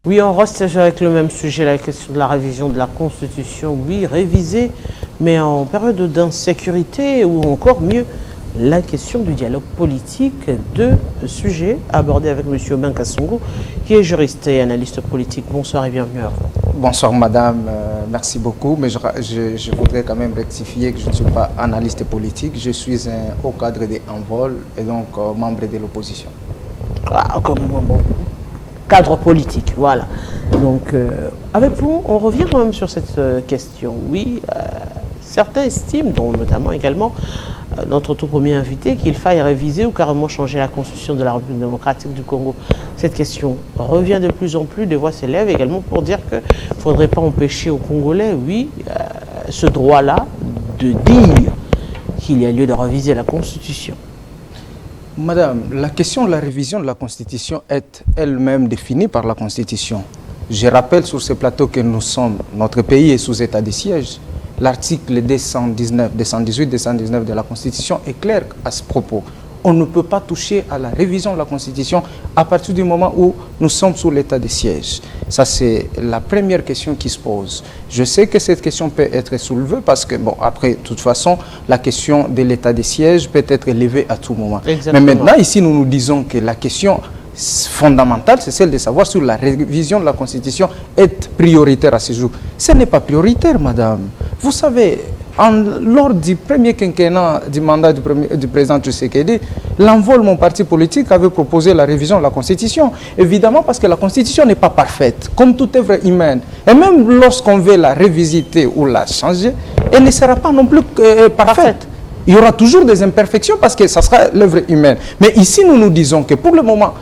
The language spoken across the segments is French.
Oui, on reste avec le même sujet, la question de la révision de la Constitution. Oui, réviser, mais en période d'insécurité ou encore mieux, la question du dialogue politique. Deux sujets abordés avec M. Ben Kassongo, qui est juriste et analyste politique. Bonsoir et bienvenue à vous. Bonsoir madame, merci beaucoup, mais je voudrais quand même rectifier que je ne suis pas analyste politique, je suis un haut cadre des Envol et donc membre de l'opposition. Ah, comme bon. Cadre politique, voilà. Donc, avec vous, on revient quand même sur cette question. Oui, certains estiment, dont notamment également notre tout premier invité, qu'il faille réviser ou carrément changer la constitution de la République démocratique du Congo. Cette question revient de plus en plus, des voix s'élèvent également pour dire qu'il ne faudrait pas empêcher aux Congolais, oui, ce droit-là de dire qu'il y a lieu de réviser la constitution. Madame, la question de la révision de la Constitution est elle-même définie par la Constitution. Je rappelle sur ce plateau que notre pays est sous état de siège. L'article 219, 218, 219 de la Constitution est clair à ce propos. On ne peut pas toucher à la révision de la Constitution à partir du moment où nous sommes sous l'état de siège. Ça, c'est la première question qui se pose. Je sais que cette question peut être soulevée parce que, bon, après, de toute façon, la question de l'état de siège peut être élevée à tout moment. Exactement. Mais maintenant, ici, nous disons que la question fondamentale, c'est celle de savoir si la révision de la Constitution est prioritaire à ce jour. Ce n'est pas prioritaire, madame. Vous savez, lors du premier quinquennat du mandat du président Tshisekedi, l'Envol, mon parti politique, avait proposé la révision de la Constitution. Évidemment, parce que la Constitution n'est pas parfaite, comme toute œuvre humaine. Et même lorsqu'on veut la révisiter ou la changer, elle ne sera pas non plus parfaite. Il y aura toujours des imperfections parce que ça sera l'œuvre humaine. Mais ici, nous nous disons que pour le moment,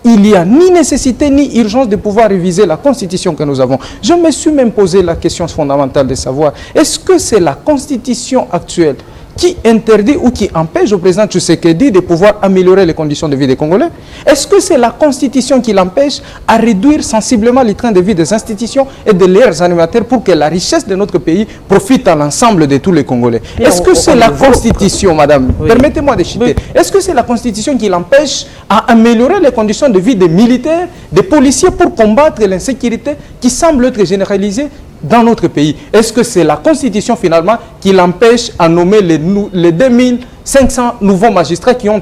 il n'y a ni nécessité ni urgence de pouvoir réviser la Constitution que nous avons. Je me suis même posé la question fondamentale de savoir, est-ce que c'est la Constitution actuelle qui interdit ou qui empêche au président Tshisekedi de pouvoir améliorer les conditions de vie des Congolais? Est-ce que c'est la Constitution qui l'empêche à réduire sensiblement les trains de vie des institutions et de leurs animateurs pour que la richesse de notre pays profite à l'ensemble de tous les Congolais? Est-ce que c'est la Constitution, madame? Oui. Permettez-moi de citer. Oui. Est-ce que c'est la Constitution qui l'empêche à améliorer les conditions de vie des militaires, des policiers pour combattre l'insécurité qui semble être généralisée dans notre pays? Est-ce que c'est la Constitution finalement qui l'empêche à nommer les 2500 nouveaux magistrats qui ont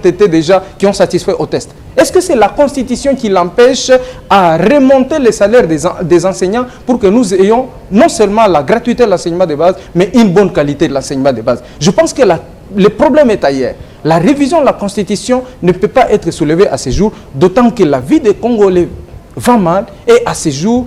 satisfait au test? Est-ce que c'est la Constitution qui l'empêche à remonter les salaires des enseignants pour que nous ayons non seulement la gratuité de l'enseignement de base, mais une bonne qualité de l'enseignement de base? Je pense que le problème est ailleurs. La révision de la Constitution ne peut pas être soulevée à ce jour, d'autant que la vie des Congolais va mal et à ce jour,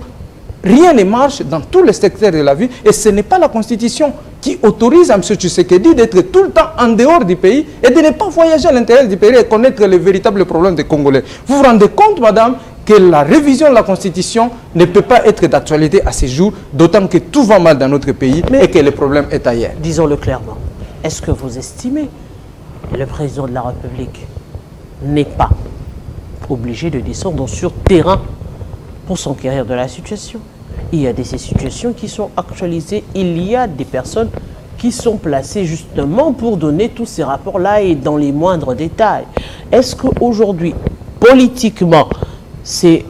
rien ne marche dans tous les secteurs de la vie et ce n'est pas la Constitution qui autorise à M. Tshisekedi d'être tout le temps en dehors du pays et de ne pas voyager à l'intérieur du pays et connaître les véritables problèmes des Congolais. Vous vous rendez compte, madame, que la révision de la Constitution ne peut pas être d'actualité à ce jour, d'autant que tout va mal dans notre pays et que le problème est ailleurs. Disons-le clairement, est-ce que vous estimez que le président de la République n'est pas obligé de descendre sur terrain pour s'enquérir de la situation? Il y a des situations qui sont actualisées, il y a des personnes qui sont placées justement pour donner tous ces rapports-là et dans les moindres détails. Est-ce qu'aujourd'hui, politiquement, c'est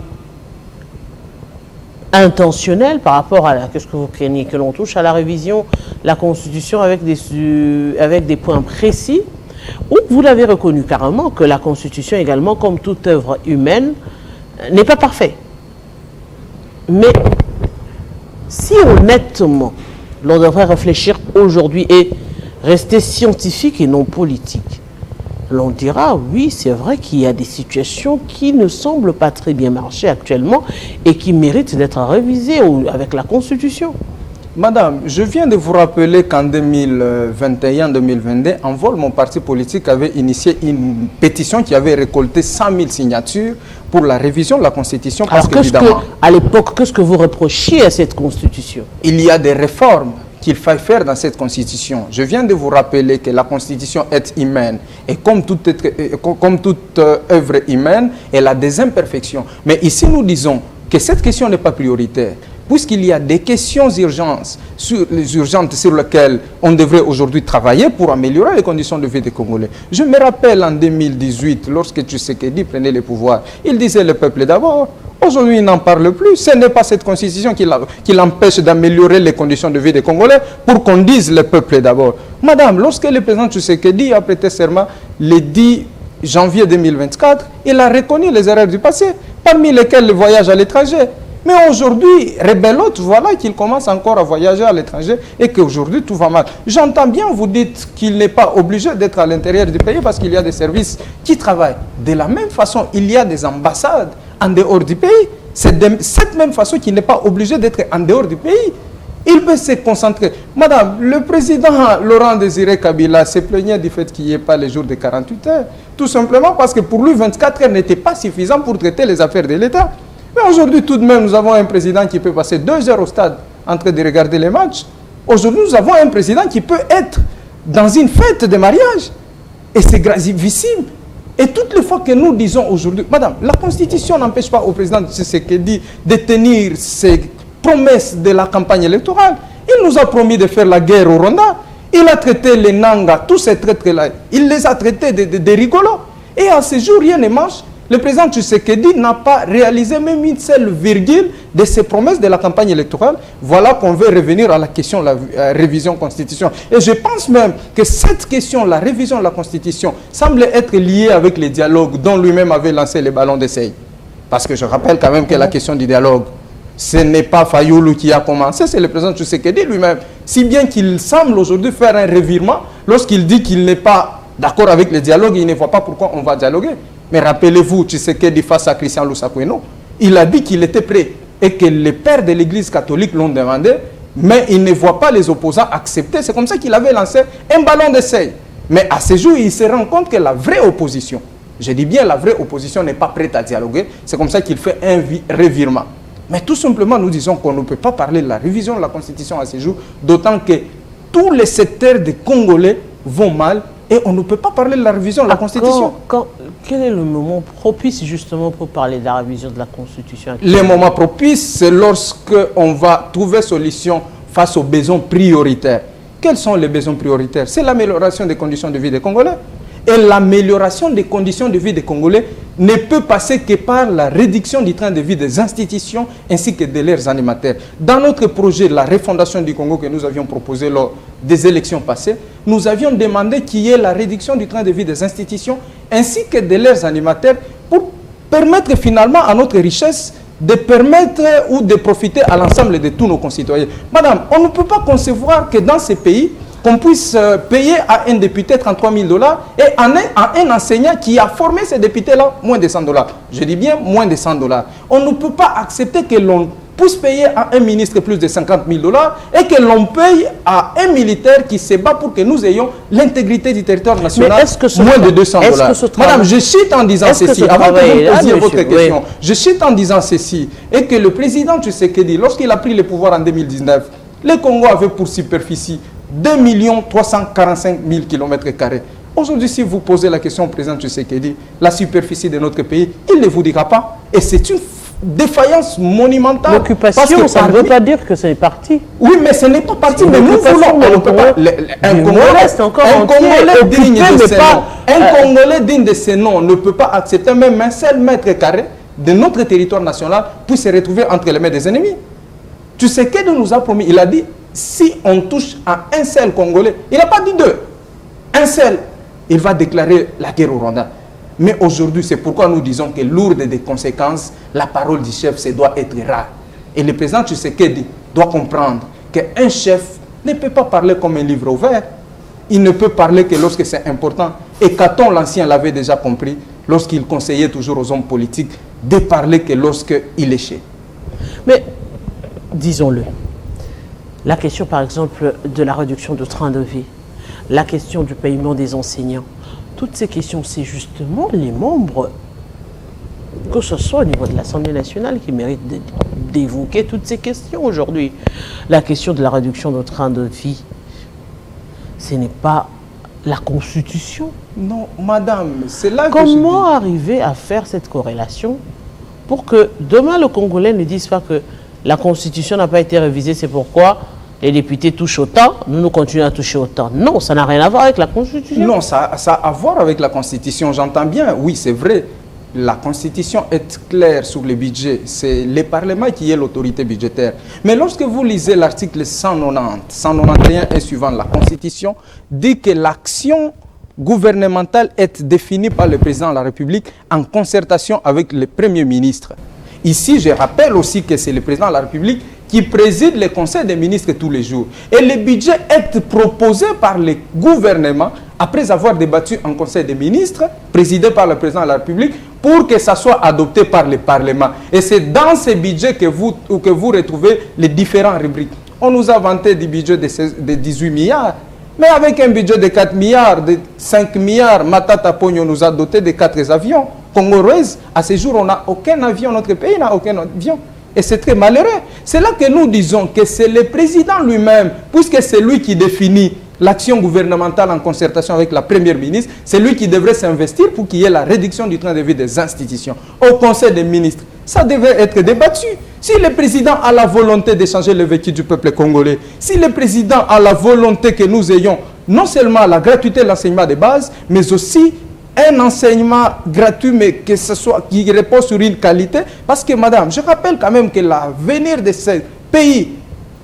intentionnel par rapport à qu'est-ce que vous craignez, que l'on touche à la révision, la Constitution avec des points précis, ou vous l'avez reconnu carrément que la Constitution également, comme toute œuvre humaine, n'est pas parfaite? Mais si honnêtement, l'on devrait réfléchir aujourd'hui et rester scientifique et non politique, l'on dira oui, c'est vrai qu'il y a des situations qui ne semblent pas très bien marcher actuellement et qui méritent d'être révisées avec la Constitution. Madame, je viens de vous rappeler qu'en 2021-2022, Envol, mon parti politique, avait initié une pétition qui avait récolté 100 000 signatures pour la révision de la Constitution. Alors, à l'époque, qu'est-ce que vous reprochiez à cette Constitution? Il y a des réformes qu'il faille faire dans cette Constitution. Je viens de vous rappeler que la Constitution est humaine et comme toute œuvre humaine, elle a des imperfections. Mais ici, nous disons que cette question n'est pas prioritaire. Puisqu'il y a des questions urgentes sur lesquelles on devrait aujourd'hui travailler pour améliorer les conditions de vie des Congolais. Je me rappelle en 2018, lorsque Tshisekedi prenait le pouvoir, il disait le peuple d'abord. Aujourd'hui, il n'en parle plus. Ce n'est pas cette constitution qui l'empêche d'améliorer les conditions de vie des Congolais pour qu'on dise le peuple d'abord. Madame, lorsque le président Tshisekedi a prêté serment le 10 janvier 2024, il a reconnu les erreurs du passé, parmi lesquelles le voyage à l'étranger. Mais aujourd'hui, rebelote, voilà qu'il commence encore à voyager à l'étranger et qu'aujourd'hui tout va mal. J'entends bien, vous dites qu'il n'est pas obligé d'être à l'intérieur du pays parce qu'il y a des services qui travaillent. De la même façon, il y a des ambassades en dehors du pays. C'est de cette même façon qu'il n'est pas obligé d'être en dehors du pays. Il peut se concentrer. Madame, le président Laurent Désiré Kabila se plaignait du fait qu'il n'y ait pas les jours de 48 heures. Tout simplement parce que pour lui, 24 heures n'étaient pas suffisants pour traiter les affaires de l'État. Mais aujourd'hui, tout de même, nous avons un président qui peut passer 2 heures au stade en train de regarder les matchs. Aujourd'hui, nous avons un président qui peut être dans une fête de mariage. Et c'est gravissime. Et toutes les fois que nous disons aujourd'hui, madame, la Constitution n'empêche pas au président Tshisekedi de tenir ses promesses de la campagne électorale. Il nous a promis de faire la guerre au Rwanda. Il a traité les Nanga, tous ces traîtres-là, il les a traités de rigolos. Et à ce jour, rien ne marche. Le président Tshisekedi n'a pas réalisé même une seule virgule de ses promesses de la campagne électorale. Voilà qu'on veut revenir à la question de la révision de la Constitution. Et je pense même que cette question, la révision de la Constitution, semble être liée avec les dialogues dont lui-même avait lancé les ballons d'essai. Parce que je rappelle quand même que la question du dialogue, ce n'est pas Fayoulou qui a commencé, c'est le président Tshisekedi lui-même. Si bien qu'il semble aujourd'hui faire un revirement lorsqu'il dit qu'il n'est pas d'accord avec le dialogue, il ne voit pas pourquoi on va dialoguer. Mais rappelez-vous, Tshisekedi face à Christian Lusakweno, il a dit qu'il était prêt et que les pères de l'Église catholique l'ont demandé, mais il ne voit pas les opposants accepter. C'est comme ça qu'il avait lancé un ballon d'essai. Mais à ce jour, il se rend compte que la vraie opposition, je dis bien la vraie opposition n'est pas prête à dialoguer, c'est comme ça qu'il fait un revirement. Mais tout simplement, nous disons qu'on ne peut pas parler de la révision de la Constitution à ce jour, d'autant que tous les secteurs des Congolais vont mal et on ne peut pas parler de la révision de la Constitution. Quel est le moment propice justement pour parler de la révision de la Constitution? Le moment propice, c'est lorsque on va trouver solution face aux besoins prioritaires. Quels sont les besoins prioritaires? C'est l'amélioration des conditions de vie des Congolais. Et l'amélioration des conditions de vie des Congolais ne peut passer que par la réduction du train de vie des institutions ainsi que de leurs animateurs. Dans notre projet de la refondation du Congo que nous avions proposé lors des élections passées, nous avions demandé qu'il y ait la réduction du train de vie des institutions ainsi que de leurs animateurs pour permettre finalement à notre richesse de permettre ou de profiter à l'ensemble de tous nos concitoyens. Madame, on ne peut pas concevoir que dans ces pays, qu'on puisse payer à un député 33 000 $ et à un enseignant qui a formé ces députés-là moins de 100 $. Je dis bien moins de 100 $. On ne peut pas accepter que l'on puisse payer à un ministre plus de 50 000 $ et que l'on paye à un militaire qui se bat pour que nous ayons l'intégrité du territoire national moins de 200 $. Madame, je cite en disant ceci, avant que vous posiez votre question, je cite en disant ceci, et que le président Tshisekedi, lorsqu'il a pris le pouvoir en 2019, le Congo avait pour superficie 2 345 000 km². Aujourd'hui, si vous posez la question au président Tshisekedi, la superficie de notre pays, il ne vous dira pas. Et c'est une défaillance monumentale. L'occupation, ça ne veut pas dire que c'est parti. Oui, mais ce n'est pas parti. Mais nous voulons. Un Congolais digne de ces noms. Un Congolais digne de ces noms ne peut pas accepter même un seul mètre carré de notre territoire national pour se retrouver entre les mains des ennemis. Tshisekedi nous a promis, il a dit, si on touche à un seul Congolais, il n'a pas dit deux, un seul, il va déclarer la guerre au Rwanda. Mais aujourd'hui, c'est pourquoi nous disons que lourde des conséquences, la parole du chef, ça doit être rare. Et le président Tshisekedi doit comprendre qu'un chef ne peut pas parler comme un livre ouvert. Il ne peut parler que lorsque c'est important. Et Caton l'Ancien l'avait déjà compris, lorsqu'il conseillait toujours aux hommes politiques de parler que lorsqu'il échait. Mais, disons-le, la question, par exemple, de la réduction de train de vie, la question du paiement des enseignants, toutes ces questions, c'est justement les membres, que ce soit au niveau de l'Assemblée nationale, qui méritent d'évoquer toutes ces questions aujourd'hui. La question de la réduction de train de vie, ce n'est pas la Constitution. Non, madame, c'est là que Comment arriver à faire cette corrélation pour que demain le Congolais ne dise pas que la Constitution n'a pas été révisée, c'est pourquoi les députés touchent autant, nous continuons à toucher autant. Non, ça n'a rien à voir avec la Constitution. Non, ça a à voir avec la Constitution, j'entends bien, oui, c'est vrai. la Constitution est claire sur le budget. C'est le Parlement qui est l'autorité budgétaire. Mais lorsque vous lisez l'article 190, 191 et suivant, la Constitution dit que l'action gouvernementale est définie par le président de la République en concertation avec le Premier ministre. Ici, je rappelle aussi que c'est le président de la République qui préside le Conseil des ministres tous les jours. Et le budget est proposé par le gouvernement après avoir débattu en Conseil des ministres, présidé par le président de la République, pour que ça soit adopté par le Parlement. Et c'est dans ce budget que vous retrouvez les différentes rubriques. On nous a vanté du budget de 18 milliards, mais avec un budget de 4 milliards, de 5 milliards, Matata Pogno nous a doté de 4 avions. Congolais, à ce jour, on n'a aucun avion, notre pays n'a aucun avion. Et c'est très malheureux. C'est là que nous disons que c'est le président lui-même, puisque c'est lui qui définit l'action gouvernementale en concertation avec la première ministre, c'est lui qui devrait s'investir pour qu'il y ait la réduction du train de vie des institutions. Au Conseil des ministres, ça devait être débattu. Si le président a la volonté de changer le vécu du peuple congolais, si le président a la volonté que nous ayons non seulement la gratuité de l'enseignement de base, mais aussi un enseignement gratuit, mais que ce soit, qui repose sur une qualité. Parce que, madame, je rappelle quand même que l'avenir de ce pays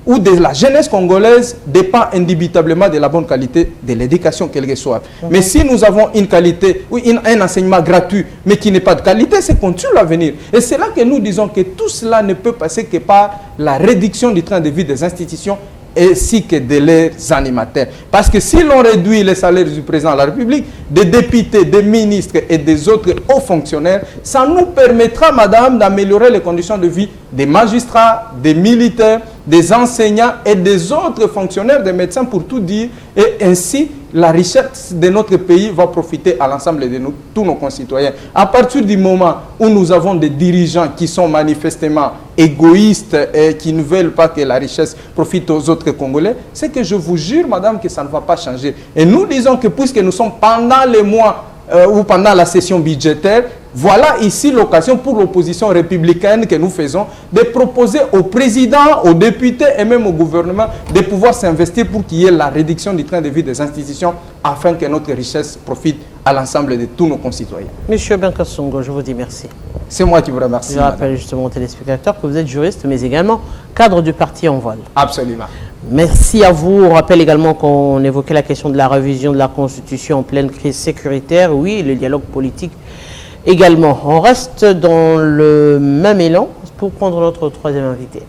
ou de la jeunesse congolaise dépend indubitablement de la bonne qualité de l'éducation, quelle que soit. Mais si nous avons une qualité, ou un enseignement gratuit, mais qui n'est pas de qualité, c'est qu'on tue l'avenir. Et c'est là que nous disons que tout cela ne peut passer que par la réduction du train de vie des institutions ainsi que de leurs animateurs. Parce que si l'on réduit les salaires du président de la République, des députés, des ministres et des autres hauts fonctionnaires, ça nous permettra, madame, d'améliorer les conditions de vie des magistrats, des militaires, des enseignants et des autres fonctionnaires, des médecins, pour tout dire. Et ainsi, la richesse de notre pays va profiter à l'ensemble de tous nos concitoyens. À partir du moment où nous avons des dirigeants qui sont manifestement égoïstes et qui ne veulent pas que la richesse profite aux autres Congolais, c'est que je vous jure, madame, que ça ne va pas changer. Et nous disons que puisque nous sommes pendant les mois ou pendant la session budgétaire, voilà ici l'occasion pour l'opposition républicaine que nous faisons de proposer au président, aux députés et même au gouvernement de pouvoir s'investir pour qu'il y ait la réduction du train de vie des institutions afin que notre richesse profite à l'ensemble de tous nos concitoyens. Monsieur Benkassongo, je vous dis merci. C'est moi qui vous remercie. Je rappelle justement aux téléspectateurs que vous êtes juriste, mais également cadre du parti En Voile. Absolument. Merci à vous. On rappelle également qu'on évoquait la question de la révision de la Constitution en pleine crise sécuritaire. Oui, le dialogue politique également. On reste dans le même élan pour prendre notre troisième invité.